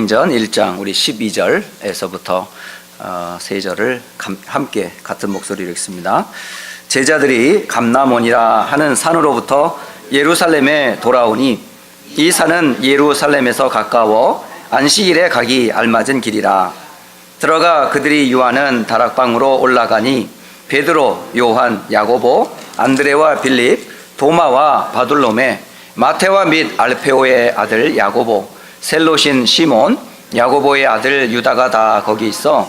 사도행전 1장 우리 12절에서부터 3절을 함께 같은 목소리로 읽습니다. 제자들이 감람원이라 하는 산으로부터 예루살렘에 돌아오니 이 산은 예루살렘에서 가까워 안식일에 가기 알맞은 길이라. 들어가 그들이 유하는 다락방으로 올라가니 베드로, 요한, 야고보, 안드레와 빌립, 도마와 바돌로메, 마테와 및 알페오의 아들 야고보, 셀롯인 시몬, 야고보의 아들 유다가 다 거기 있어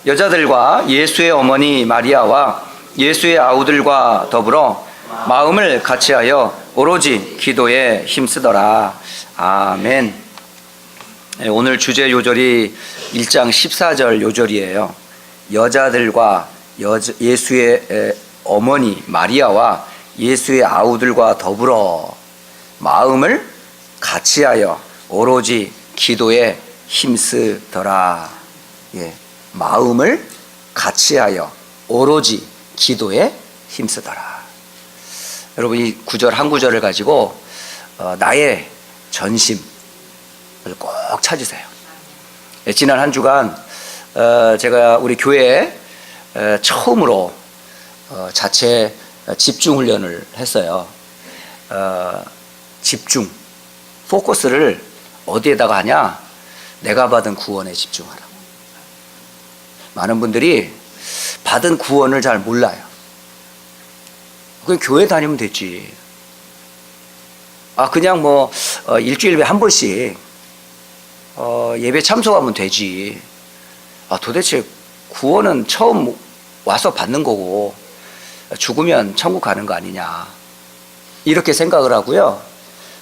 여자들과 예수의 어머니 마리아와 예수의 아우들과 더불어 마음을 같이하여 오로지 기도에 힘쓰더라. 아멘. 오늘 주제 요절이 1장 14절 요절이에요. 여자들과 예수의 어머니 마리아와 예수의 아우들과 더불어 마음을 같이하여 오로지 기도에 힘쓰더라. 예, 마음을 같이하여 오로지 기도에 힘쓰더라. 여러분, 이 구절 한 구절을 가지고 나의 전심을 꼭 찾으세요. 예, 지난 한 주간 제가 우리 교회에 처음으로 자체 집중 훈련을 했어요. 집중, 포커스를 어디에다가 하냐? 내가 받은 구원에 집중하라고. 많은 분들이 받은 구원을 잘 몰라요. 그냥 교회 다니면 됐지. 그냥 일주일에 한 번씩 예배 참석하면 되지. 도대체 구원은 처음 와서 받는 거고 죽으면 천국 가는 거 아니냐, 이렇게 생각을 하고요.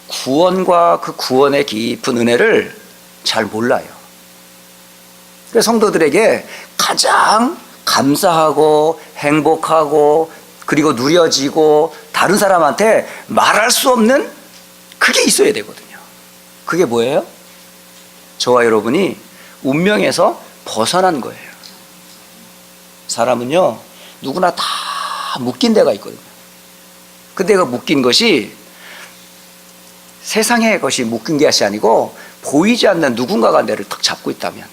구원과 그 구원의 깊은 은혜를 잘 몰라요. 그래서 성도들에게 가장 감사하고 행복하고 그리고 누려지고 다른 사람한테 말할 수 없는 그게 있어야 되거든요. 그게 뭐예요? 저와 여러분이 운명에서 벗어난 거예요. 사람은요, 누구나 다 묶인 데가 있거든요. 근데 그 묶인 것이 세상의 것이 묶인 것이 아니고 보이지 않는 누군가가 내를 탁 잡고 있다면,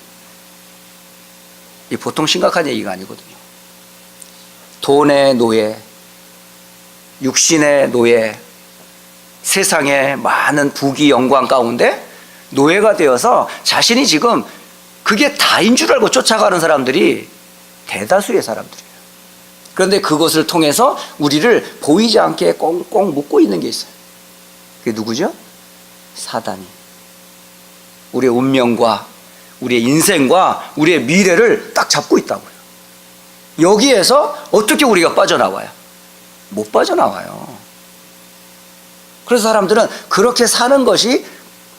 이 보통 심각한 얘기가 아니거든요. 돈의 노예, 육신의 노예, 세상의 많은 부귀 영광 가운데 노예가 되어서 자신이 지금 그게 다인 줄 알고 쫓아가는 사람들이 대다수의 사람들이에요. 그런데 그것을 통해서 우리를 보이지 않게 꽁꽁 묶고 있는 게 있어요. 그게 누구죠? 사단이. 우리의 운명과 우리의 인생과 우리의 미래를 딱 잡고 있다고요. 여기에서 어떻게 우리가 빠져나와요? 못 빠져나와요. 그래서 사람들은 그렇게 사는 것이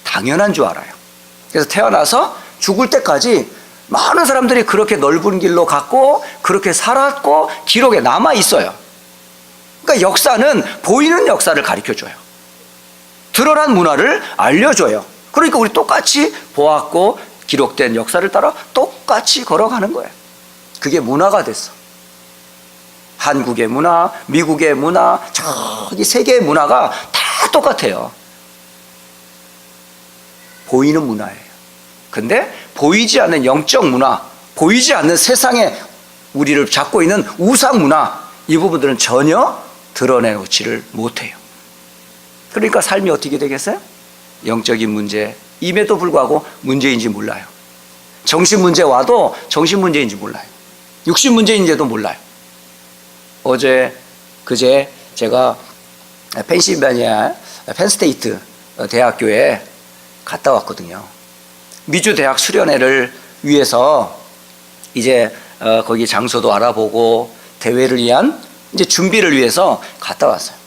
당연한 줄 알아요. 그래서 태어나서 죽을 때까지 많은 사람들이 그렇게 넓은 길로 갔고 그렇게 살았고 기록에 남아 있어요. 그러니까 역사는 보이는 역사를 가르쳐줘요. 드러난 문화를 알려줘요. 그러니까 우리 똑같이 보았고 기록된 역사를 따라 똑같이 걸어가는 거예요. 그게 문화가 됐어. 한국의 문화, 미국의 문화, 저기 세계의 문화가 다 똑같아요. 보이는 문화예요. 근데 보이지 않는 영적 문화, 보이지 않는 세상에 우리를 잡고 있는 우상 문화, 이 부분들은 전혀 드러내놓지를 못해요. 그러니까 삶이 어떻게 되겠어요? 영적인 문제임에도 불구하고 문제인지 몰라요. 정신 문제 와도 정신 문제인지 몰라요. 육신 문제인지도 몰라요. 어제 그제 제가 펜실베니아 펜스테이트 대학교에 갔다 왔거든요. 미주 대학 수련회를 위해서 이제 거기 장소도 알아보고 대회를 위한 이제 준비를 위해서 갔다 왔어요.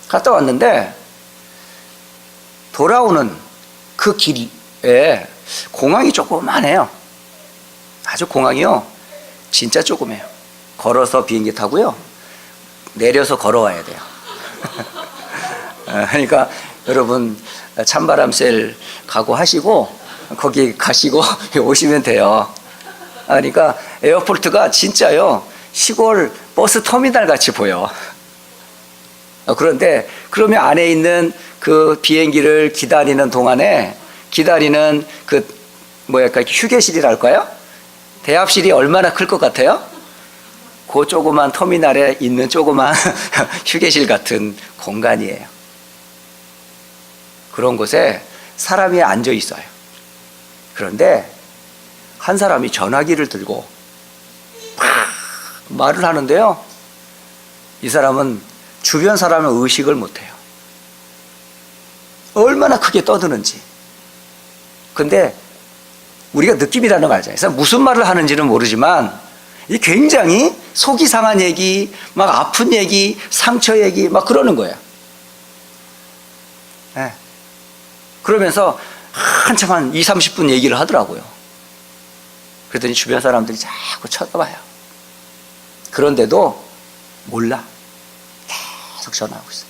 갔다 왔는데 돌아오는 그 길에 공항이 조그만해요. 아주 공항이요, 진짜 조그매요. 걸어서 비행기 타고요, 내려서 걸어와야 돼요. 그러니까 여러분 찬바람 쐴 각오하시고 거기 가시고 오시면 돼요. 그러니까 에어포트가 진짜요, 시골 버스 터미널 같이 보여. 그런데 그러면 안에 있는 그 비행기를 기다리는 동안에 기다리는 휴게실이랄까요? 대합실이 얼마나 클 것 같아요? 그 조그만 터미널에 있는 조그만 휴게실 같은 공간이에요. 그런 곳에 사람이 앉아 있어요. 그런데 한 사람이 전화기를 들고 막 말을 하는데요. 이 사람은 주변 사람을 의식을 못해요. 얼마나 크게 떠드는지. 근데 우리가 느낌이라는 걸 알잖아요. 그래서 무슨 말을 하는지는 모르지만 이 굉장히 속이 상한 얘기, 막 아픈 얘기, 상처 얘기 막 그러는 거예요. 네. 그러면서 한참 한 20, 30분 얘기를 하더라고요. 그랬더니 주변 사람들이 자꾸 쳐다봐요. 그런데도 몰라. 계속 전화하고 있어요.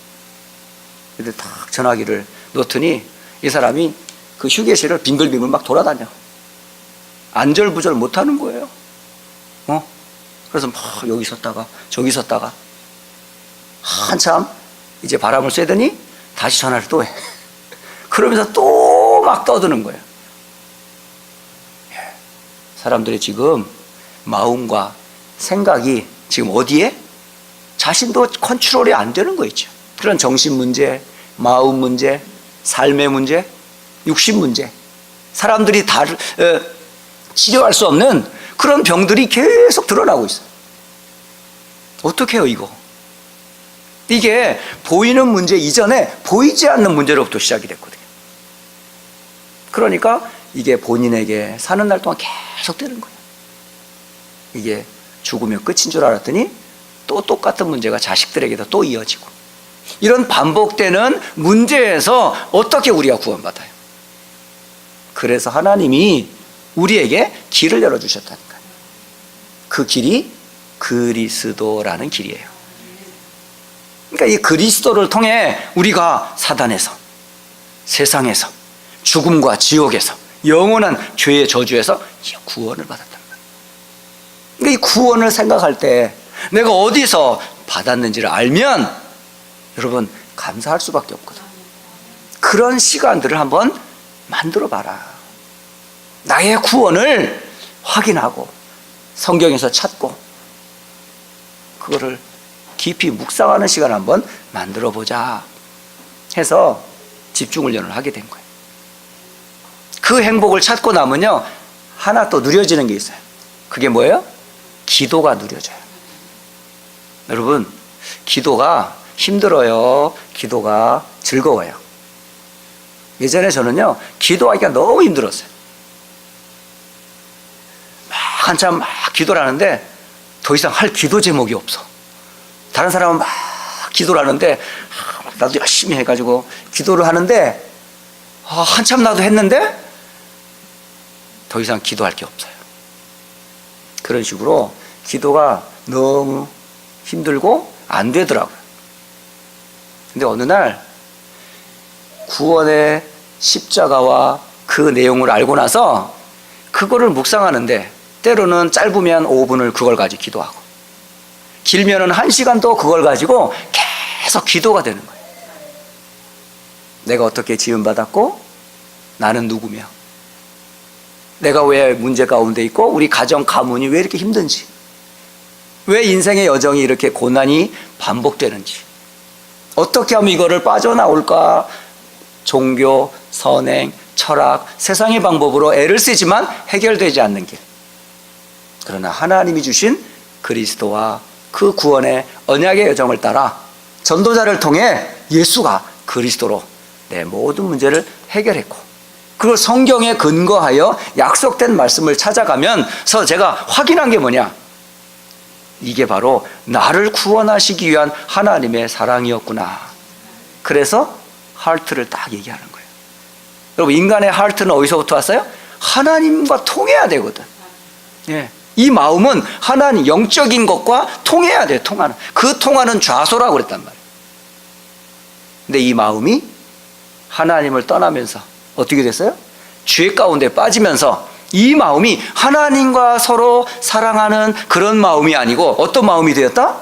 근데 딱 전화기를 놓더니 이 사람이 그 휴게실을 빙글빙글 막 돌아다녀. 안절부절 못하는 거예요. 그래서 막 여기 섰다가 저기 섰다가 한참 이제 바람을 쐬더니 다시 전화를 또 해. 그러면서 또 막 떠드는 거예요. 사람들이 지금 마음과 생각이 지금 어디에? 자신도 컨트롤이 안 되는 거 있죠. 그런 정신 문제, 마음 문제, 삶의 문제, 육신 문제, 사람들이 다 치료할 수 없는 그런 병들이 계속 드러나고 있어요. 어떻게 해요, 이거? 이게 보이는 문제 이전에 보이지 않는 문제로부터 시작이 됐거든요. 그러니까 이게 본인에게 사는 날 동안 계속 되는 거예요. 이게 죽으면 끝인 줄 알았더니 또 똑같은 문제가 자식들에게도 또 이어지고, 이런 반복되는 문제에서 어떻게 우리가 구원받아요? 그래서 하나님이 우리에게 길을 열어주셨다니까요. 그 길이 그리스도라는 길이에요. 그러니까 이 그리스도를 통해 우리가 사단에서, 세상에서, 죽음과 지옥에서, 영원한 죄의 저주에서 구원을 받았단 말이에요. 그러니까 이 구원을 생각할 때 내가 어디서 받았는지를 알면 여러분 감사할 수밖에 없거든. 그런 시간들을 한번 만들어 봐라. 나의 구원을 확인하고 성경에서 찾고 그거를 깊이 묵상하는 시간을 한번 만들어 보자 해서 집중훈련을 하게 된 거예요. 그 행복을 찾고 나면요, 하나 또 누려지는 게 있어요. 그게 뭐예요? 기도가 누려져요. 여러분, 기도가 힘들어요? 기도가 즐거워요? 예전에 저는요, 기도하기가 너무 힘들었어요. 한참 막 기도를 하는데 더 이상 할 기도 제목이 없어. 다른 사람은 막 기도를 하는데 나도 열심히 해가지고 기도를 하는데 한참 나도 했는데 더 이상 기도할 게 없어요. 그런 식으로 기도가 너무 힘들고 안 되더라고요. 근데 어느 날 구원의 십자가와 그 내용을 알고 나서 그거를 묵상하는데 때로는 짧으면 5분을 그걸 가지고 기도하고 길면은 1시간도 그걸 가지고 계속 기도가 되는 거예요. 내가 어떻게 지음받았고 나는 누구며 내가 왜 문제 가운데 있고 우리 가정 가문이 왜 이렇게 힘든지, 왜 인생의 여정이 이렇게 고난이 반복되는지, 어떻게 하면 이거를 빠져나올까. 종교, 선행, 철학, 세상의 방법으로 애를 쓰지만 해결되지 않는 길. 그러나 하나님이 주신 그리스도와 그 구원의 언약의 여정을 따라 전도자를 통해 예수가 그리스도로 내 모든 문제를 해결했고, 그걸 성경에 근거하여 약속된 말씀을 찾아가면서 제가 확인한 게 뭐냐, 이게 바로 나를 구원하시기 위한 하나님의 사랑이었구나. 그래서 하트를 딱 얘기하는 거예요. 여러분, 인간의 하트는 어디서부터 왔어요? 하나님과 통해야 되거든. 예. 이 마음은 하나님, 영적인 것과 통해야 돼요. 통하는. 그 통하는 좌소라고 그랬단 말이에요. 근데 이 마음이 하나님을 떠나면서 어떻게 됐어요? 죄 가운데 빠지면서 이 마음이 하나님과 서로 사랑하는 그런 마음이 아니고 어떤 마음이 되었다?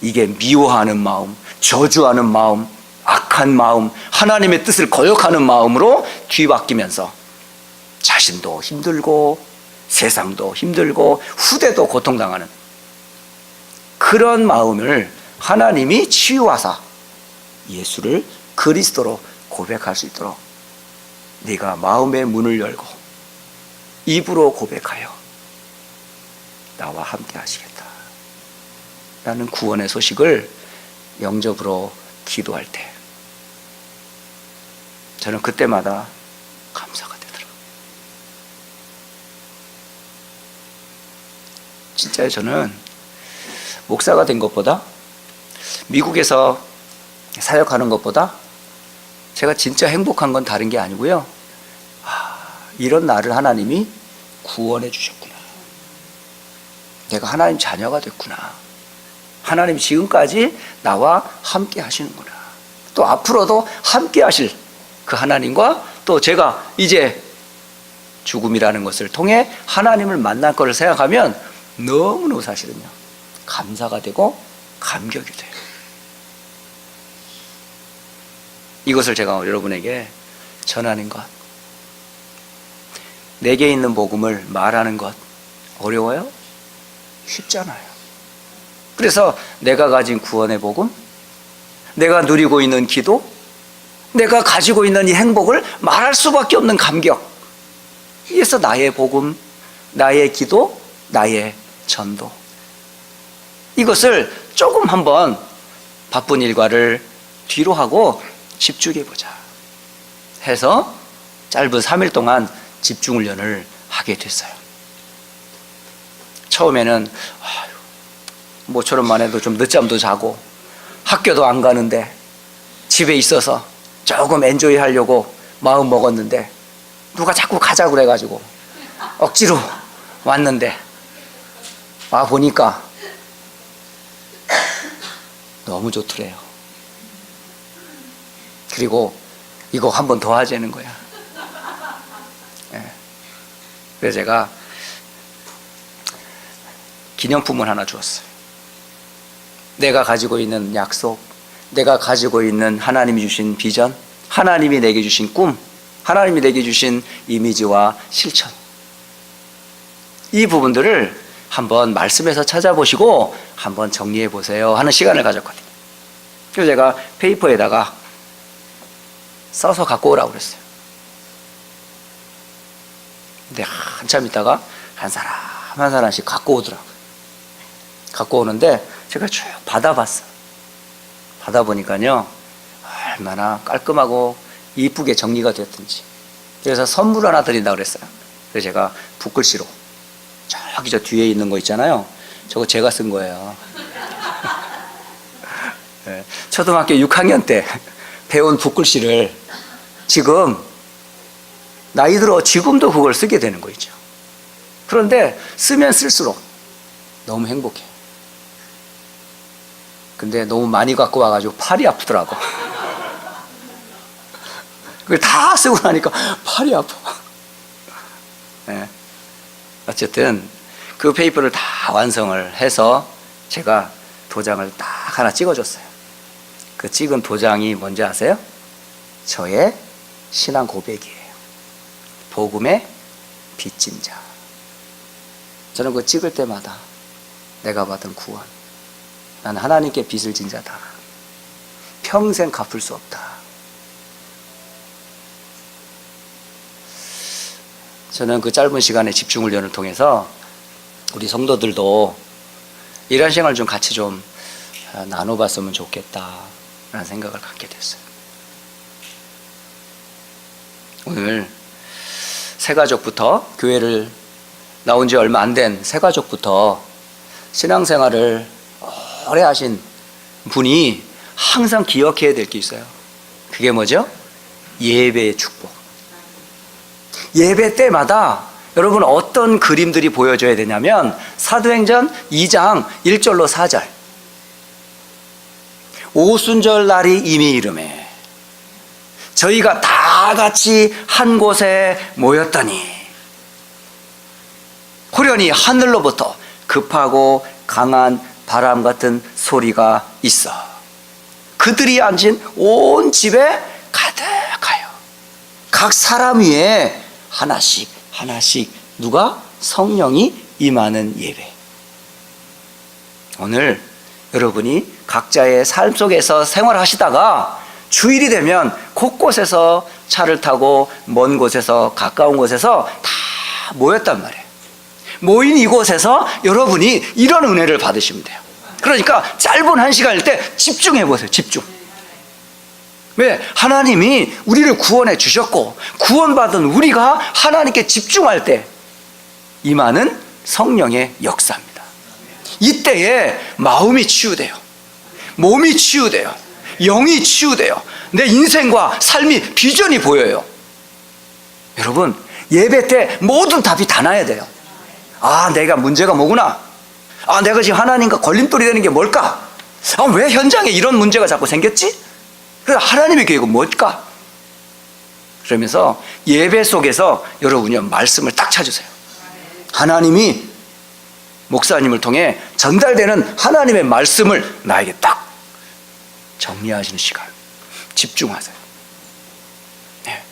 이게 미워하는 마음, 저주하는 마음, 악한 마음, 하나님의 뜻을 거역하는 마음으로 뒤바뀌면서 자신도 힘들고 세상도 힘들고 후대도 고통당하는 그런 마음을 하나님이 치유하사 예수를 그리스도로 고백할 수 있도록 네가 마음의 문을 열고 입으로 고백하여 나와 함께 하시겠다 라는 구원의 소식을 영접으로 기도할 때 저는 그때마다 감사가 되더라고요. 진짜요. 저는 목사가 된 것보다 미국에서 사역하는 것보다 제가 진짜 행복한 건 다른 게 아니고요. 이런 나를 하나님이 구원해 주셨구나. 내가 하나님 자녀가 됐구나. 하나님이 지금까지 나와 함께 하시는구나. 또 앞으로도 함께 하실 그 하나님과 또 제가 이제 죽음이라는 것을 통해 하나님을 만날 것을 생각하면 너무너무 사실은요 감사가 되고 감격이 돼요. 이것을 제가 여러분에게 전하는 것, 내게 있는 복음을 말하는 것 어려워요? 쉽잖아요. 그래서 내가 가진 구원의 복음, 내가 누리고 있는 기도, 내가 가지고 있는 이 행복을 말할 수밖에 없는 감격. 그래서 나의 복음, 나의 기도, 나의 전도. 이것을 조금 한번 바쁜 일과를 뒤로 하고 집중해보자 해서 짧은 3일 동안 집중훈련을 하게 됐어요. 처음에는 모처럼만 해도 좀 늦잠도 자고 학교도 안 가는데 집에 있어서 조금 엔조이 하려고 마음 먹었는데 누가 자꾸 가자고 그래가지고 억지로 왔는데 와 보니까 너무 좋더래요. 그리고 이거 한 번 더 하자는 거야. 그래서 제가 기념품을 하나 주었어요. 내가 가지고 있는 약속, 내가 가지고 있는 하나님이 주신 비전, 하나님이 내게 주신 꿈, 하나님이 내게 주신 이미지와 실천, 이 부분들을 한번 말씀에서 찾아보시고 한번 정리해 보세요 하는 시간을 가졌거든요. 그래서 제가 페이퍼에다가 써서 갖고 오라고 그랬어요. 근데 한참 있다가 한 사람 한 사람씩 갖고 오더라고요. 갖고 오는데 제가 쭉 받아봤어요. 받아보니까요 얼마나 깔끔하고 이쁘게 정리가 됐든지. 그래서 선물 하나 드린다고 그랬어요. 그래서 제가 붓글씨로 저기 저 뒤에 있는 거 있잖아요, 저거 제가 쓴 거예요. 네, 초등학교 6학년 때 배운 붓글씨를 지금 나이 들어 지금도 그걸 쓰게 되는 거 있죠. 그런데 쓰면 쓸수록 너무 행복해. 근데 너무 많이 갖고 와가지고 팔이 아프더라고. 그걸 다 쓰고 나니까 팔이 아파. 네. 어쨌든 그 페이퍼를 다 완성을 해서 제가 도장을 딱 하나 찍어줬어요. 그 찍은 도장이 뭔지 아세요? 저의 신앙 고백이에요. 복음의 빚진 자. 저는 그거 찍을 때마다 내가 받은 구원, 나는 하나님께 빚을 진 자다, 평생 갚을 수 없다. 저는 그 짧은 시간의 집중훈련을 통해서 우리 성도들도 이런 생활을 좀 같이 좀 나눠봤으면 좋겠다라는 생각을 갖게 됐어요. 오늘 새가족부터, 교회를 나온 지 얼마 안 된 새가족부터 신앙생활을 오래 하신 분이 항상 기억해야 될 게 있어요. 그게 뭐죠? 예배의 축복. 예배 때마다 여러분 어떤 그림들이 보여줘야 되냐면 사도행전 2장 1절로 4절, 오순절 날이 이미 이르매 저희가 다 같이 한 곳에 모였더니 호련히 하늘로부터 급하고 강한 바람 같은 소리가 있어 그들이 앉은 온 집에 가득하여 각 사람 위에 하나씩 하나씩 누가? 성령이 임하는 예배. 오늘 여러분이 각자의 삶 속에서 생활하시다가 주일이 되면 곳곳에서 차를 타고 먼 곳에서 가까운 곳에서 다 모였단 말이에요. 모인 이곳에서 여러분이 이런 은혜를 받으시면 돼요. 그러니까 짧은 한 시간일 때 집중해 보세요. 집중. 왜? 하나님이 우리를 구원해 주셨고 구원받은 우리가 하나님께 집중할 때 임하는 성령의 역사입니다. 이때에 마음이 치유돼요. 몸이 치유돼요. 영이 치유돼요. 내 인생과 삶이 비전이 보여요. 여러분, 예배 때 모든 답이 다 나야 돼요. 아, 내가 문제가 뭐구나. 아, 내가 지금 하나님과 걸림돌이 되는 게 뭘까? 아, 왜 현장에 이런 문제가 자꾸 생겼지? 그래서 하나님의 계획은 뭘까? 그러면서 예배 속에서 여러분이 말씀을 딱 찾으세요. 하나님이 목사님을 통해 전달되는 하나님의 말씀을 나에게 딱 정리하시는 시간. 집중하세요. 네.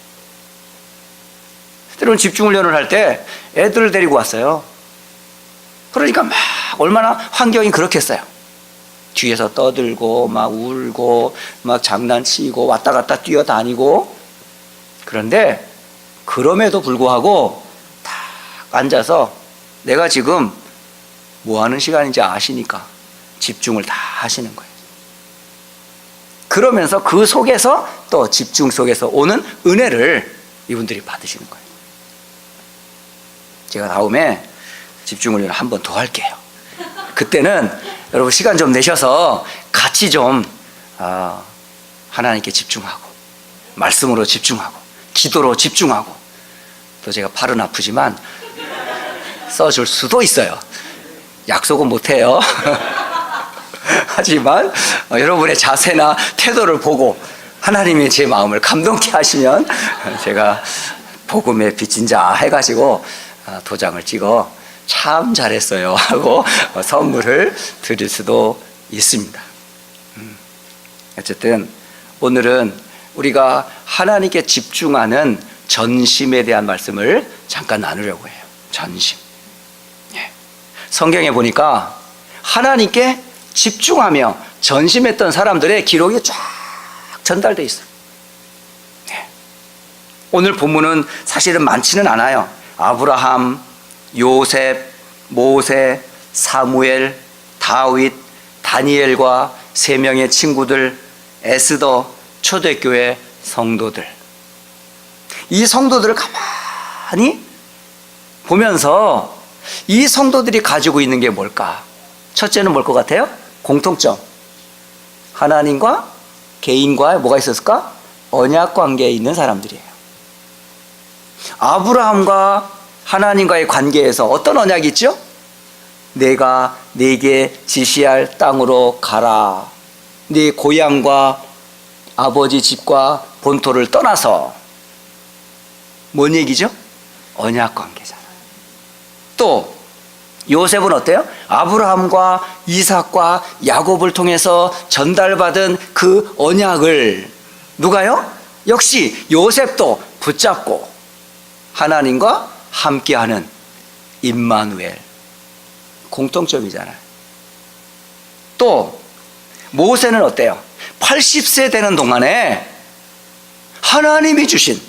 때로는 집중 훈련을 할 때 애들을 데리고 왔어요. 그러니까 막 얼마나 환경이 그렇겠어요. 뒤에서 떠들고 막 울고 막 장난치고 왔다 갔다 뛰어다니고. 그런데 그럼에도 불구하고 딱 앉아서 내가 지금 뭐 하는 시간인지 아시니까 집중을 다 하시는 거예요. 그러면서 그 속에서 또 집중 속에서 오는 은혜를 이분들이 받으시는 거예요. 제가 다음에 집중을 한 번 더 할게요. 그때는 여러분 시간 좀 내셔서 같이 좀 하나님께 집중하고 말씀으로 집중하고 기도로 집중하고 또 제가 팔은 아프지만 써줄 수도 있어요. 약속은 못해요. 하지만 여러분의 자세나 태도를 보고 하나님이 제 마음을 감동케 하시면 제가 복음의 빚진 자 해가지고 도장을 찍어 참 잘했어요 하고 선물을 드릴 수도 있습니다. 어쨌든 오늘은 우리가 하나님께 집중하는 전심에 대한 말씀을 잠깐 나누려고 해요. 전심. 성경에 보니까 하나님께 집중하며 전심했던 사람들의 기록이 쫙 전달되어 있어요. 오늘 본문은 사실은 많지는 않아요. 아브라함, 요셉, 모세, 사무엘, 다윗, 다니엘과 3명의 친구들, 에스더, 초대교회 성도들. 이 성도들을 가만히 보면서 이 성도들이 가지고 있는 게 뭘까? 첫째는 뭘 것 같아요? 공통점. 하나님과 개인과 뭐가 있었을까? 언약 관계에 있는 사람들이에요. 아브라함과 하나님과의 관계에서 어떤 언약이 있죠? 내가 네게 지시할 땅으로 가라. 네 고향과 아버지 집과 본토를 떠나서. 뭔 얘기죠? 언약 관계잖아요. 또 요셉은 어때요? 아브라함과 이삭과 야곱을 통해서 전달받은 그 언약을 누가요? 역시 요셉도 붙잡고 하나님과 함께하는 임마누엘. 공통점이잖아요. 또 모세는 어때요? 80세 되는 동안에 하나님이 주신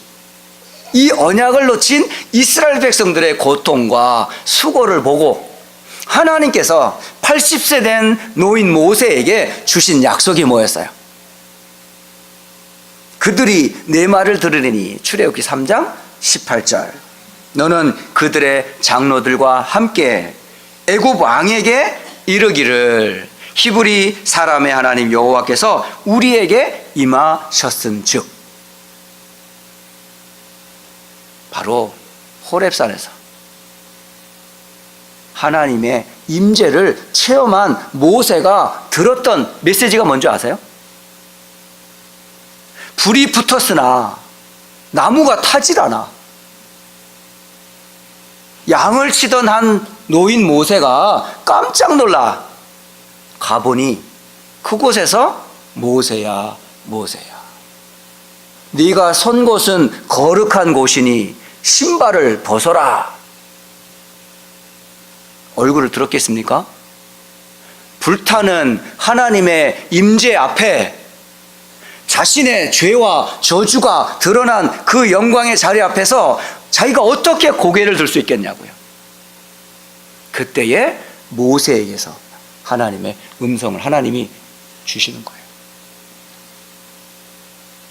이 언약을 놓친 이스라엘 백성들의 고통과 수고를 보고 하나님께서 80세 된 노인 모세에게 주신 약속이 뭐였어요? 그들이 내 말을 들으리니 출애굽기 3장 18절 너는 그들의 장로들과 함께 애굽 왕에게 이르기를 히브리 사람의 하나님 여호와께서 우리에게 임하셨은즉. 바로 호렙산에서 하나님의 임재를 체험한 모세가 들었던 메시지가 뭔지 아세요? 불이 붙었으나 나무가 타질 않아. 양을 치던 한 노인 모세가 깜짝 놀라 가보니 그곳에서 모세야 모세야, 네가 선 곳은 거룩한 곳이니 신발을 벗어라. 얼굴을 들었겠습니까? 불타는 하나님의 임재 앞에 자신의 죄와 저주가 드러난 그 영광의 자리 앞에서 자기가 어떻게 고개를 들 수 있겠냐고요. 그때에 모세에게서 하나님의 음성을 하나님이 주시는 거예요.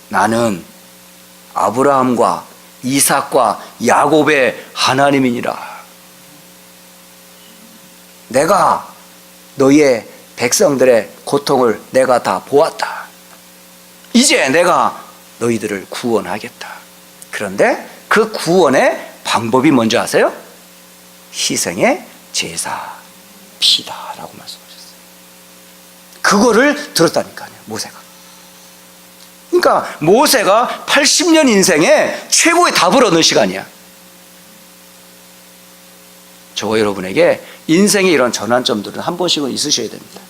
나는 아브라함과 이삭과 야곱의 하나님이니라. 내가 너희의 백성들의 고통을 내가 다 보았다. 이제 내가 너희들을 구원하겠다. 그런데 그 구원의 방법이 뭔지 아세요? 희생의 제사 피다라고 말씀하셨어요. 그거를 들었다니까요, 모세가. 그러니까 모세가 80년 인생에 최고의 답을 얻는 시간이야. 저와 여러분에게 인생의 이런 전환점들은 한 번씩은 있으셔야 됩니다.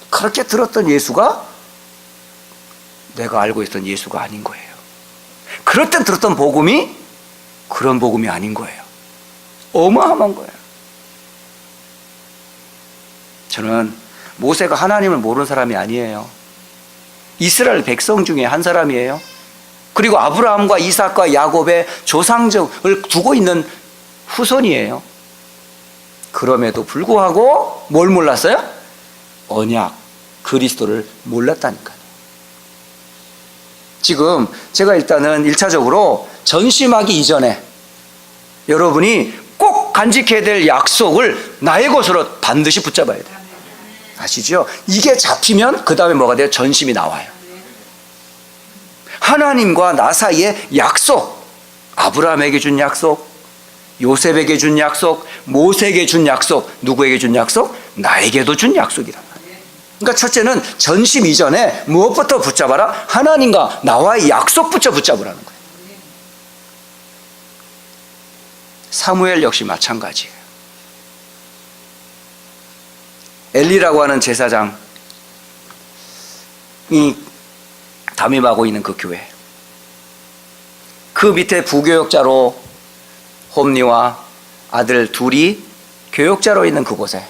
그렇게 들었던 예수가 내가 알고 있던 예수가 아닌 거예요. 그럴 땐 들었던 복음이 그런 복음이 아닌 거예요. 어마어마한 거예요. 저는 모세가 하나님을 모르는 사람이 아니에요. 이스라엘 백성 중에 한 사람이에요. 그리고 아브라함과 이삭과 야곱의 조상적을 두고 있는 후손이에요. 그럼에도 불구하고 뭘 몰랐어요? 언약, 그리스도를 몰랐다니까요. 지금 제가 일단은 1차적으로 전심하기 이전에 여러분이 꼭 간직해야 될 약속을 나의 것으로 반드시 붙잡아야 돼요. 아시죠? 이게 잡히면 그 다음에 뭐가 돼요? 전심이 나와요. 하나님과 나 사이의 약속, 아브라함에게 준 약속, 요셉에게 준 약속, 모세에게 준 약속, 누구에게 준 약속? 나에게도 준 약속이란 말이에요. 그러니까 첫째는 전심 이전에 무엇부터 붙잡아라? 하나님과 나와의 약속부터 붙잡으라는 거예요. 사무엘 역시 마찬가지예요. 엘리라고 하는 제사장이 담임하고 있는 그 교회, 그 밑에 부교역자로 홈리와 아들 둘이 교역자로 있는 그곳에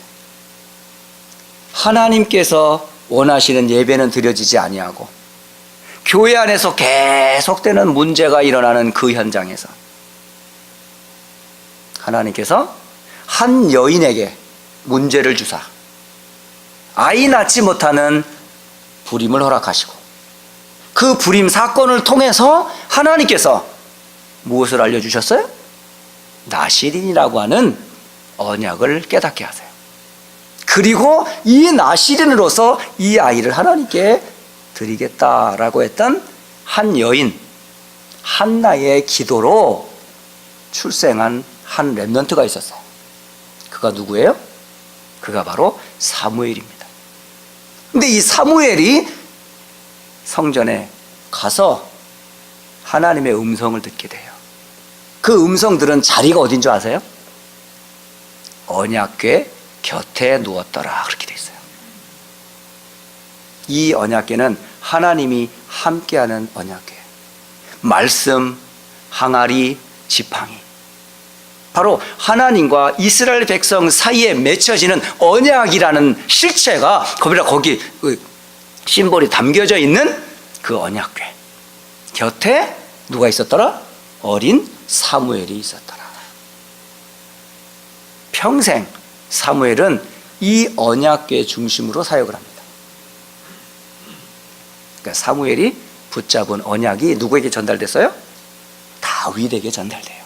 하나님께서 원하시는 예배는 드려지지 아니하고 교회 안에서 계속되는 문제가 일어나는 그 현장에서 하나님께서 한 여인에게 문제를 주사 아이 낳지 못하는 불임을 허락하시고 그 불임 사건을 통해서 하나님께서 무엇을 알려주셨어요? 나시린이라고 하는 언약을 깨닫게 하세요. 그리고 이 나시린으로서 이 아이를 하나님께 드리겠다라고 했던 한 여인 한나의 기도로 출생한 한 렘넌트가 있었어요. 그가 누구예요? 그가 바로 사무엘입니다. 근데 이 사무엘이 성전에 가서 하나님의 음성을 듣게 돼요. 그 음성들은 자리가 어딘 줄 아세요? 언약궤 곁에 누웠더라, 그렇게 돼 있어요. 이 언약궤는 하나님이 함께하는 언약궤, 말씀, 항아리, 지팡이, 바로 하나님과 이스라엘 백성 사이에 맺혀지는 언약이라는 실체가 거기 심볼이 담겨져 있는 그 언약궤 곁에 누가 있었더라? 어린 사무엘이 있었더라. 평생 사무엘은 이 언약궤 중심으로 사역을 합니다. 그러니까 사무엘이 붙잡은 언약이 누구에게 전달됐어요? 다윗에게 전달돼요.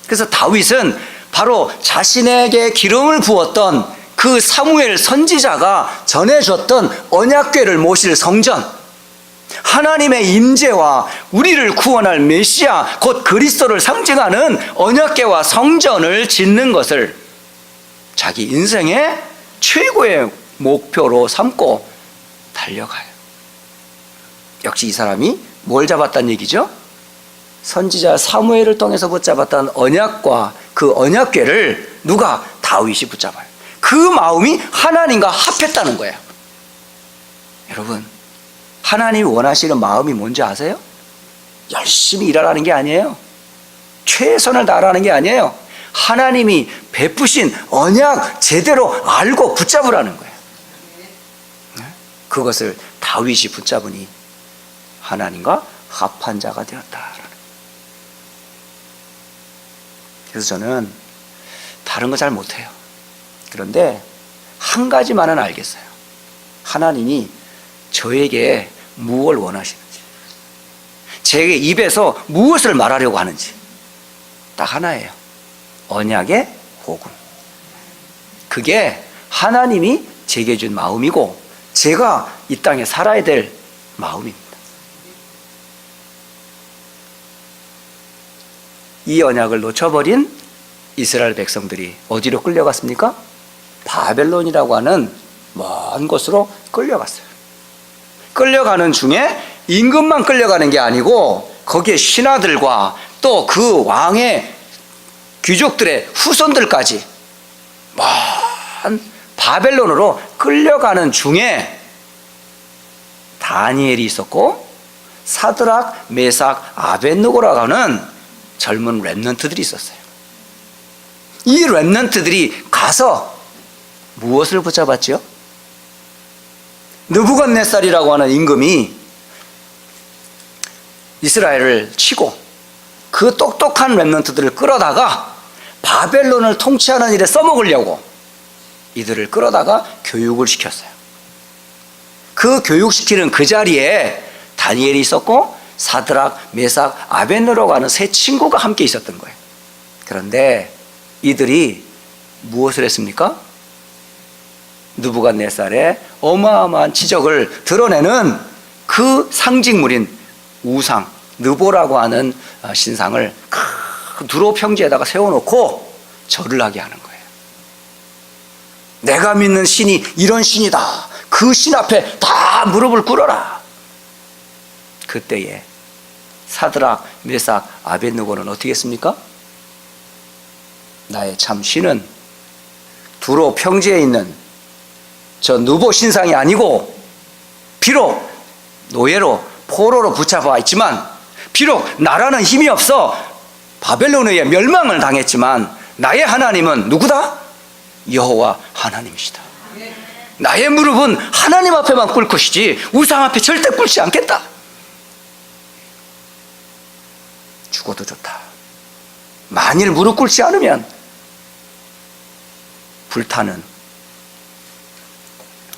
그래서 다윗은 바로 자신에게 기름을 부었던 그 사무엘 선지자가 전해줬던 언약궤를 모실 성전, 하나님의 임재와 우리를 구원할 메시아 곧 그리스도를 상징하는 언약궤와 성전을 짓는 것을 자기 인생의 최고의 목표로 삼고 달려가요. 역시 이 사람이 뭘 잡았다는 얘기죠? 선지자 사무엘을 통해서 붙잡았던 언약과 그 언약궤를 누가? 다윗이 붙잡아요. 그 마음이 하나님과 합했다는 거예요. 여러분, 하나님이 원하시는 마음이 뭔지 아세요? 열심히 일하라는 게 아니에요. 최선을 다하라는 게 아니에요. 하나님이 베푸신 언약 제대로 알고 붙잡으라는 거예요. 그것을 다윗이 붙잡으니 하나님과 합한 자가 되었다. 그래서 저는 다른 거 잘 못해요. 그런데 한 가지만은 알겠어요. 하나님이 저에게 무엇을 원하시는지, 제 입에서 무엇을 말하려고 하는지 딱 하나예요. 언약의 복음. 그게 하나님이 제게 준 마음이고 제가 이 땅에 살아야 될 마음입니다. 이 언약을 놓쳐버린 이스라엘 백성들이 어디로 끌려갔습니까? 바벨론이라고 하는 먼 곳으로 끌려갔어요. 끌려가는 중에 임금만 끌려가는 게 아니고 거기에 신하들과 또 그 왕의 귀족들의 후손들까지 먼 바벨론으로 끌려가는 중에 다니엘이 있었고 사드락, 메삭, 아벳느고라고 하는 젊은 렘넌트들이 있었어요. 이 렘넌트들이 가서 무엇을 붙잡았죠? 느부갓네살이라고 하는 임금이 이스라엘을 치고 그 똑똑한 렘넌트들을 끌어다가 바벨론을 통치하는 일에 써먹으려고 이들을 끌어다가 교육을 시켰어요. 그 교육시키는 그 자리에 다니엘이 있었고 사드락, 메삭, 아벳느고라고 하는 세 친구가 함께 있었던 거예요. 그런데 이들이 무엇을 했습니까? 느부갓네살의 어마어마한 지적을 드러내는 그 상징물인 우상, 느보라고 하는 신상을 큰 두로 평지에다가 세워놓고 절을 하게 하는 거예요. 내가 믿는 신이 이런 신이다. 그 신 앞에 다 무릎을 꿇어라. 그때에 사드락, 메삭, 아벳느고는 어떻게 했습니까? 나의 참 신은 두로 평지에 있는 저 느보 신상이 아니고 비록 노예로 포로로 붙잡아 있지만 비록 나라는 힘이 없어 바벨론에 의해 멸망을 당했지만 나의 하나님은 누구다? 여호와 하나님이시다. 나의 무릎은 하나님 앞에만 꿇을 것이지 우상 앞에 절대 꿇지 않겠다. 죽어도 좋다. 만일 무릎 꿇지 않으면 불타는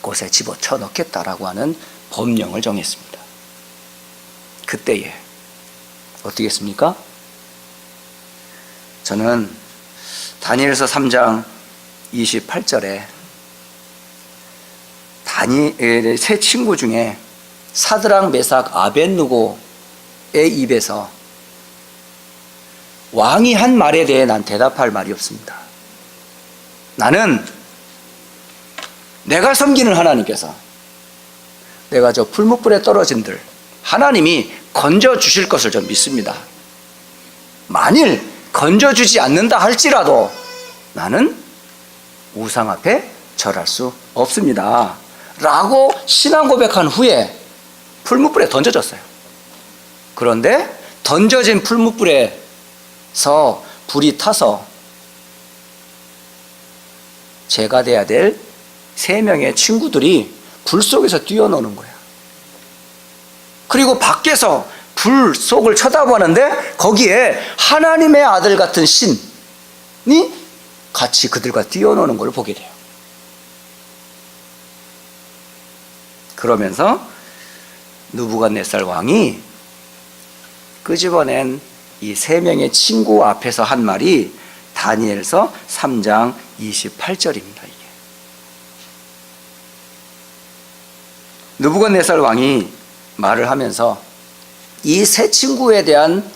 곳에 집어쳐 넣겠다라고 하는 법령을 정했습니다. 그때에 어떻게 했습니까? 저는 다니엘서 3장 28절에 다니엘의 세 친구 중에 사드락, 메삭, 아벳느고의 입에서 왕이 한 말에 대해 난 대답할 말이 없습니다. 나는 내가 섬기는 하나님께서 내가 저 풀무불에 떨어진들 하나님이 건져주실 것을 좀 믿습니다. 만일 건져주지 않는다 할지라도 나는 우상 앞에 절할 수 없습니다 라고 신앙 고백한 후에 풀무불에 던져졌어요. 그런데 던져진 풀무불에서 불이 타서 제가 돼야 될 3명의 친구들이 불 속에서 뛰어노는 거예요. 그리고 밖에서 불 속을 쳐다보는데 거기에 하나님의 아들 같은 신이 같이 그들과 뛰어노는 걸 보게 돼요. 그러면서 느부갓네살 왕이 끄집어낸 이 3명의 친구 앞에서 한 말이 다니엘서 3장 28절입니다. 이게 느부갓네살 왕이 말을 하면서 이 세 친구에 대한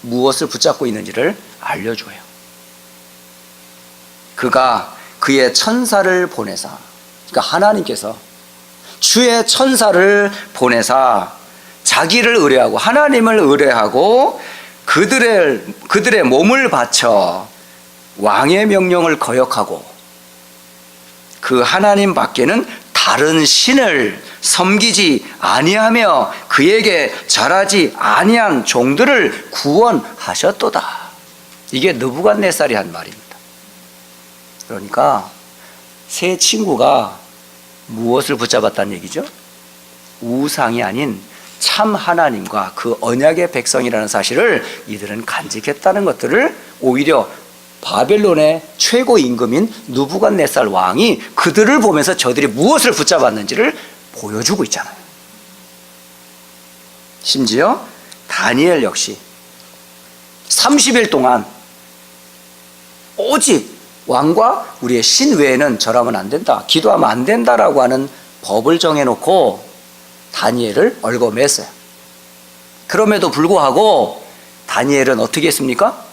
무엇을 붙잡고 있는지를 알려줘요. 그가 그의 천사를 보내사, 그러니까 하나님께서 주의 천사를 보내사 자기를 의뢰하고 하나님을 의뢰하고 그들의 몸을 바쳐 왕의 명령을 거역하고 그 하나님 밖에는 다른 신을 섬기지 아니하며 그에게 절하지 아니한 종들을 구원하셨도다. 이게 느부갓네살이 한 말입니다. 그러니까 세 친구가 무엇을 붙잡았다는 얘기죠? 우상이 아닌 참 하나님과 그 언약의 백성이라는 사실을 이들은 간직했다는 것들을 오히려 바벨론의 최고 임금인 느부갓네살 왕이 그들을 보면서 저들이 무엇을 붙잡았는지를 보여주고 있잖아요. 심지어 다니엘 역시 30일 동안 오직 왕과 우리의 신 외에는 절하면 안 된다, 기도하면 안 된다라고 하는 법을 정해놓고 다니엘을 얽어맸어요. 그럼에도 불구하고 다니엘은 어떻게 했습니까?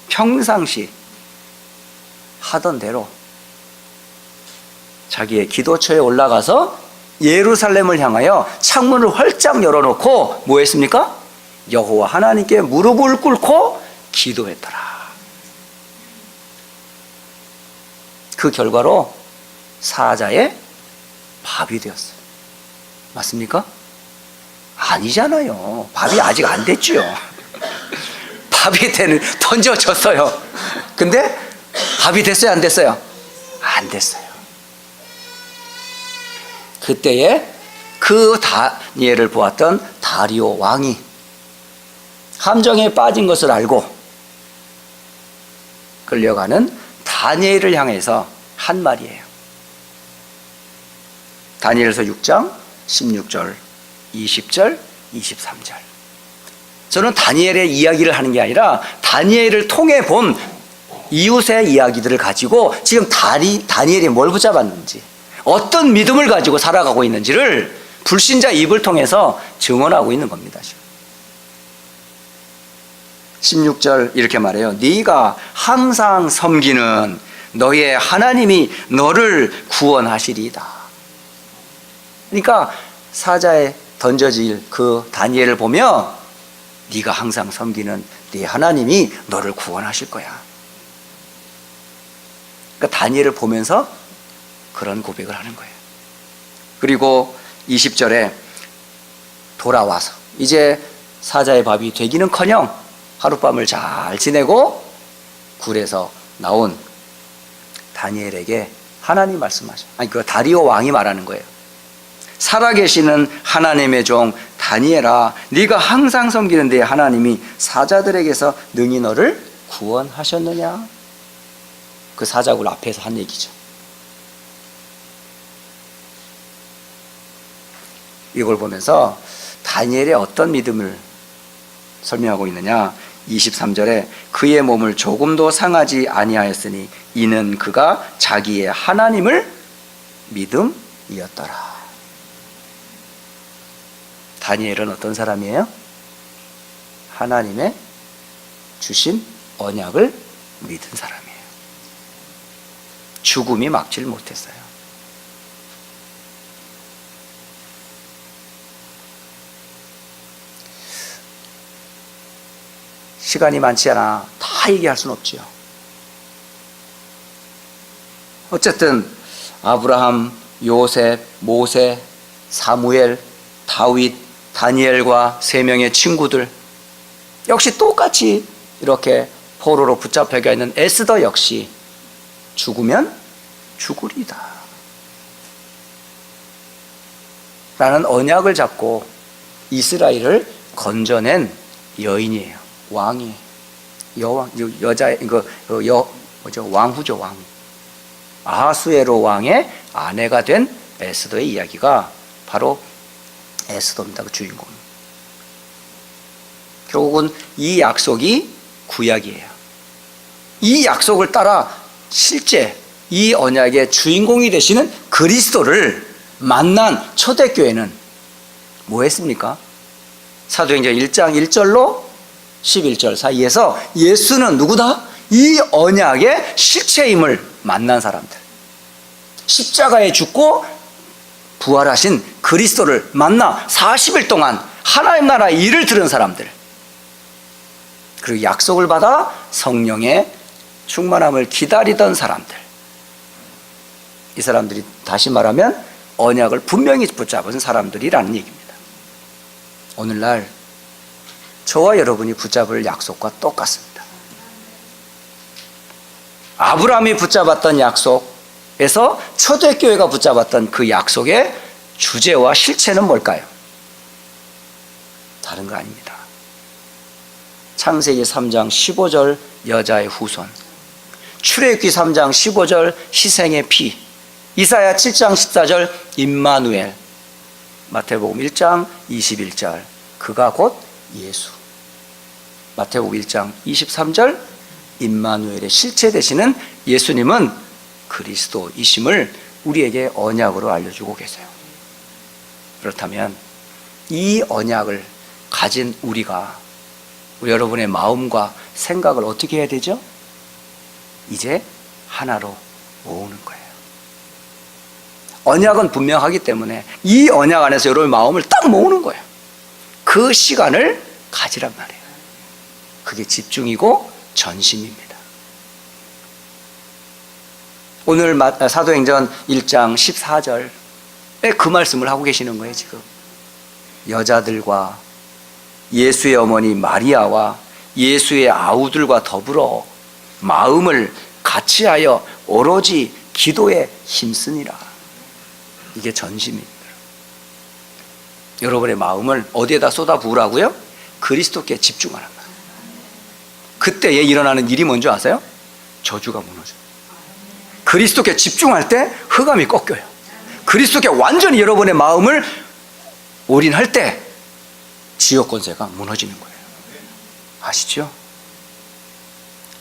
평상시 하던 대로 자기의 기도처에 올라가서 예루살렘을 향하여 창문을 활짝 열어놓고 뭐 했습니까? 여호와 하나님께 무릎을 꿇고 기도했더라. 그 결과로 사자의 밥이 되었어요. 맞습니까? 아니잖아요. 밥이 아직 안 됐죠. 밥이 던져졌어요. 근데 밥이 됐어요, 안 됐어요? 안 됐어요. 그때에 그 다니엘을 보았던 다리오 왕이 함정에 빠진 것을 알고 끌려가는 다니엘을 향해서 한 말이에요. 다니엘서 6장 16절, 20절, 23절. 저는 다니엘의 이야기를 하는 게 아니라 다니엘을 통해 본 이웃의 이야기들을 가지고 지금 다니엘이 뭘 붙잡았는지, 어떤 믿음을 가지고 살아가고 있는지를 불신자 입을 통해서 증언하고 있는 겁니다. 16절 이렇게 말해요. 네가 항상 섬기는 너의 하나님이 너를 구원하시리이다. 그러니까 사자에 던져질 그 다니엘을 보며 네가 항상 섬기는 네 하나님이 너를 구원하실 거야. 그러니까 다니엘을 보면서 그런 고백을 하는 거예요. 그리고 20절에 돌아와서 이제 사자의 밥이 되기는커녕 하룻밤을 잘 지내고 굴에서 나온 다니엘에게 하나님 말씀하셔. 그 다리오 왕이 말하는 거예요. 살아계시는 하나님의 종 다니엘아, 네가 항상 섬기는 네 하나님이 사자들에게서 능히 너를 구원하셨느냐? 그 사자굴 앞에서 한 얘기죠. 이걸 보면서 다니엘의 어떤 믿음을 설명하고 있느냐? 23절에 그의 몸을 조금도 상하지 아니하였으니 이는 그가 자기의 하나님을 믿음이었더라. 다니엘은 어떤 사람이에요? 하나님의 주신 언약을 믿은 사람이에요. 죽음이 막질 못했어요. 시간이 많지 않아 다 얘기할 수는 없지요. 어쨌든 아브라함, 요셉, 모세, 사무엘, 다윗, 다니엘과 세 명의 친구들, 역시 똑같이 이렇게 포로로 붙잡혀가 있는 에스더 역시 죽으면 죽으리다 라는 언약을 잡고 이스라엘을 건져낸 여인이에요. 왕이에요. 왕후죠, 왕. 아하수에로 왕의 아내가 된 에스더의 이야기가 바로 에스더입니다. 그 주인공. 결국은 이 약속이 구약이에요. 이 약속을 따라 실제 이 언약의 주인공이 되시는 그리스도를 만난 초대교회는 뭐 했습니까? 사도행전 1장 1절로 11절 사이에서 예수는 누구다? 이 언약의 실체임을 만난 사람들, 십자가에 죽고 부활하신 그리스도를 만나 40일 동안 하나님 나라 일을 들은 사람들, 그리고 약속을 받아 성령의 충만함을 기다리던 사람들, 이 사람들이 다시 말하면 언약을 분명히 붙잡은 사람들이라는 얘기입니다. 오늘날 저와 여러분이 붙잡을 약속과 똑같습니다. 아브라함이 붙잡았던 약속에서 초대교회가 붙잡았던 그 약속의 주제와 실체는 뭘까요? 다른 거 아닙니다. 창세기 3장 15절 여자의 후손, 출애굽기 3장 15절 희생의 피, 이사야 7장 14절 임마누엘, 마태복음 1장 21절 그가 곧 예수, 마태복음 1장 23절 임마누엘의 실체 되시는 예수님은 그리스도이심을 우리에게 언약으로 알려주고 계세요. 그렇다면 이 언약을 가진 우리가 우리 여러분의 마음과 생각을 어떻게 해야 되죠? 이제 하나로 모으는 거예요. 언약은 분명하기 때문에 이 언약 안에서 여러분의 마음을 딱 모으는 거예요. 그 시간을 가지란 말이에요. 그게 집중이고 전심입니다. 오늘 사도행전 1장 14절에 그 말씀을 하고 계시는 거예요. 지금 여자들과 예수의 어머니 마리아와 예수의 아우들과 더불어 마음을 같이하여 오로지 기도에 힘쓰니라. 이게 전심입니다. 여러분의 마음을 어디에다 쏟아부으라고요? 그리스도께 집중하란 말이에요. 그때에 일어나는 일이 뭔지 아세요? 저주가 무너져요. 그리스도께 집중할 때 흑암이 꺾여요. 그리스도께 완전히 여러분의 마음을 올인할 때 지역 권세가 무너지는 거예요. 아시죠?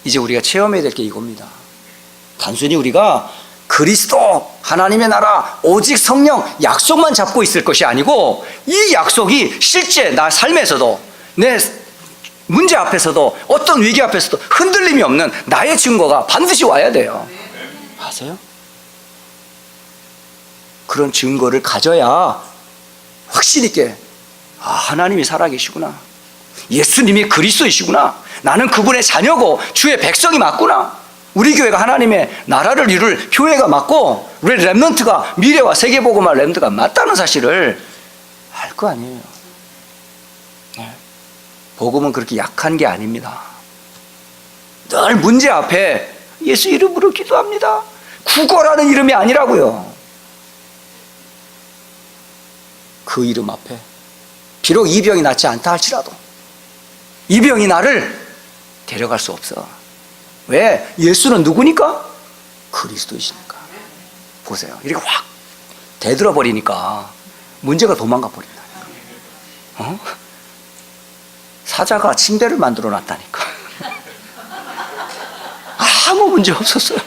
이제 우리가 체험해야 될 게 이겁니다. 단순히 우리가 그리스도, 하나님의 나라, 오직 성령 약속만 잡고 있을 것이 아니고 이 약속이 실제 나 삶에서도 내 문제 앞에서도 어떤 위기 앞에서도 흔들림이 없는 나의 증거가 반드시 와야 돼요. 아세요? 그런 증거를 가져야 확신 있게 하나님이 살아계시구나, 예수님이 그리스도이시구나, 나는 그분의 자녀고 주의 백성이 맞구나, 우리 교회가 하나님의 나라를 이룰 교회가 맞고 우리 렘넌트가 미래와 세계복음화 렘넌트가 맞다는 사실을 알 거 아니에요. 복음은 그렇게 약한 게 아닙니다. 늘 문제 앞에 예수 이름으로 기도합니다. 국어라는 이름이 아니라고요. 그 이름 앞에 비록 이 병이 낫지 않다 할지라도 이 병이 나를 데려갈 수 없어. 왜? 예수는 누구니까? 그리스도이시니까. 보세요. 이렇게 확 대들어 버리니까 문제가 도망가 버린다니까. 사자가 침대를 만들어 놨다니까. 아무 문제 없었어요.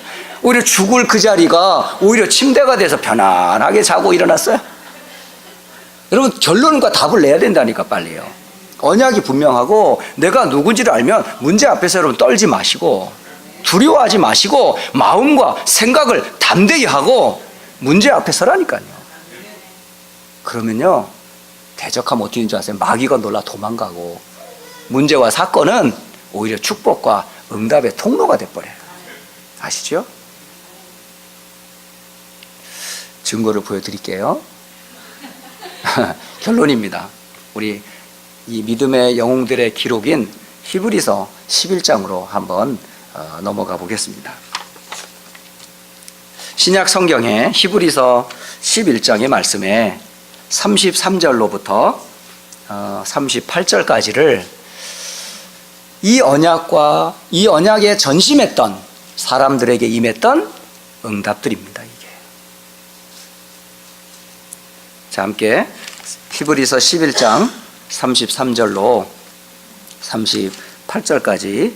오히려 죽을 그 자리가 오히려 침대가 돼서 편안하게 자고 일어났어요. 여러분, 결론과 답을 내야 된다니까. 빨리요. 언약이 분명하고 내가 누군지를 알면 문제 앞에서 여러분 떨지 마시고 두려워하지 마시고 마음과 생각을 담대히 하고 문제 앞에 서라니까요. 그러면요, 대적하면 어떻게 되는 줄 아세요? 마귀가 놀라 도망가고 문제와 사건은 오히려 축복과 응답의 통로가 돼버려요. 아시죠? 증거를 보여드릴게요. 결론입니다. 우리 이 믿음의 영웅들의 기록인 히브리서 11장으로 한번 넘어가 보겠습니다. 신약 성경의 히브리서 11장의 말씀에 33절로부터 38절까지를 이 언약과 이 언약에 전심했던 사람들에게 임했던 응답들입니다. 이게. 자, 함께 히브리서 11장 33절로 38절까지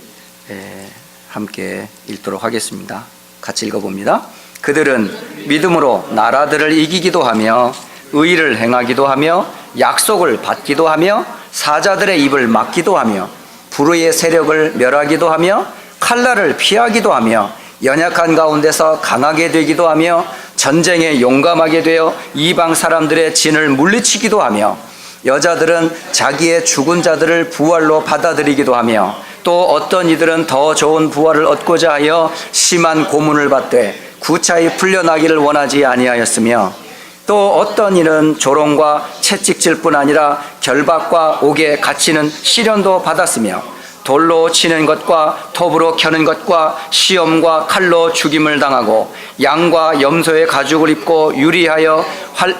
함께 읽도록 하겠습니다. 같이 읽어봅니다. 그들은 믿음으로 나라들을 이기기도 하며 의를 행하기도 하며 약속을 받기도 하며 사자들의 입을 막기도 하며 불의의 세력을 멸하기도 하며 칼날을 피하기도 하며 연약한 가운데서 강하게 되기도 하며 전쟁에 용감하게 되어 이방 사람들의 진을 물리치기도 하며 여자들은 자기의 죽은 자들을 부활로 받아들이기도 하며 또 어떤 이들은 더 좋은 부활을 얻고자 하여 심한 고문을 받되 구차히 풀려나기를 원하지 아니하였으며 또 어떤 이는 조롱과 채찍질 뿐 아니라 결박과 옥에 갇히는 시련도 받았으며 돌로 치는 것과 톱으로 켜는 것과 시험과 칼로 죽임을 당하고 양과 염소의 가죽을 입고 유리하여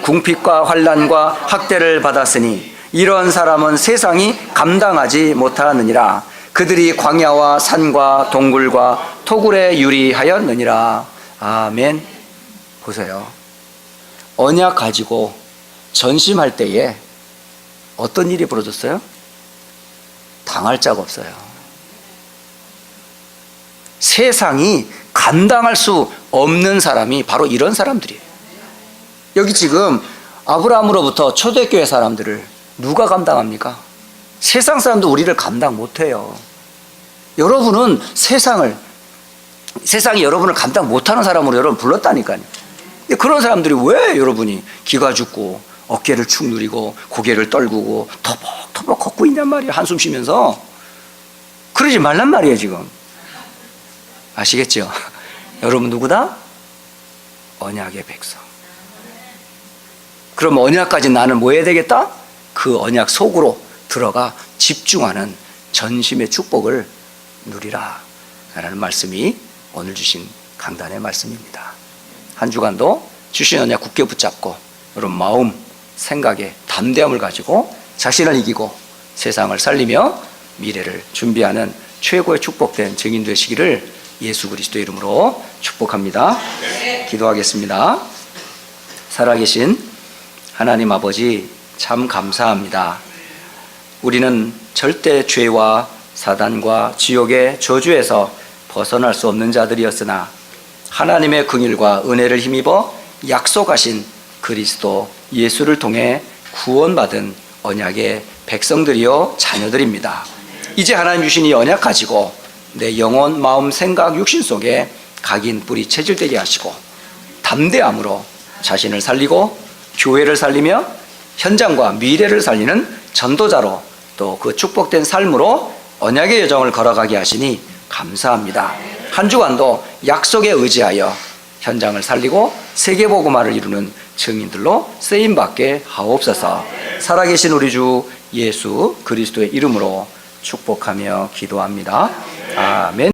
궁핍과 환난과 학대를 받았으니 이런 사람은 세상이 감당하지 못하느니라. 그들이 광야와 산과 동굴과 토굴에 유리하였느니라. 아멘. 보세요. 언약 가지고 전심할 때에 어떤 일이 벌어졌어요? 당할 자가 없어요. 세상이 감당할 수 없는 사람이 바로 이런 사람들이에요. 여기 지금 아브라함으로부터 초대교회 사람들을 누가 감당합니까? 세상 사람도 우리를 감당 못해요. 여러분은 세상이 여러분을 감당 못하는 사람으로 여러분 불렀다니까요. 근데 그런 사람들이 왜 여러분이 기가 죽고 어깨를 축 누리고 고개를 떨구고 터벅터벅 걷고 있냔 말이에요. 한숨 쉬면서. 그러지 말란 말이에요 지금. 아시겠죠? 여러분 누구다? 언약의 백성. 그럼 언약까지 나는 뭐 해야 되겠다? 그 언약 속으로 들어가 집중하는 전심의 축복을 누리라 라는 말씀이 오늘 주신 강단의 말씀입니다. 한 주간도 주신 언약 굳게 붙잡고 여러분 마음, 생각에 담대함을 가지고 자신을 이기고 세상을 살리며 미래를 준비하는 최고의 축복된 증인 되시기를 예수 그리스도의 이름으로 축복합니다. 기도하겠습니다. 살아계신 하나님 아버지 참 감사합니다. 우리는 절대 죄와 사단과 지옥의 저주에서 벗어날 수 없는 자들이었으나 하나님의 긍휼과 은혜를 힘입어 약속하신 그리스도 예수를 통해 구원받은 언약의 백성들이요 자녀들입니다. 이제 하나님 주신 이 언약 가지고 내 영혼, 마음, 생각, 육신 속에 각인 뿌리 체질되게 하시고 담대함으로 자신을 살리고 교회를 살리며 현장과 미래를 살리는 전도자로 또 그 축복된 삶으로 언약의 여정을 걸어가게 하시니 감사합니다. 한 주간도 약속에 의지하여 현장을 살리고 세계복음화를 이루는 증인들로 쓰임받게 하옵소서. 살아계신 우리 주 예수 그리스도의 이름으로 축복하며 기도합니다. 아멘.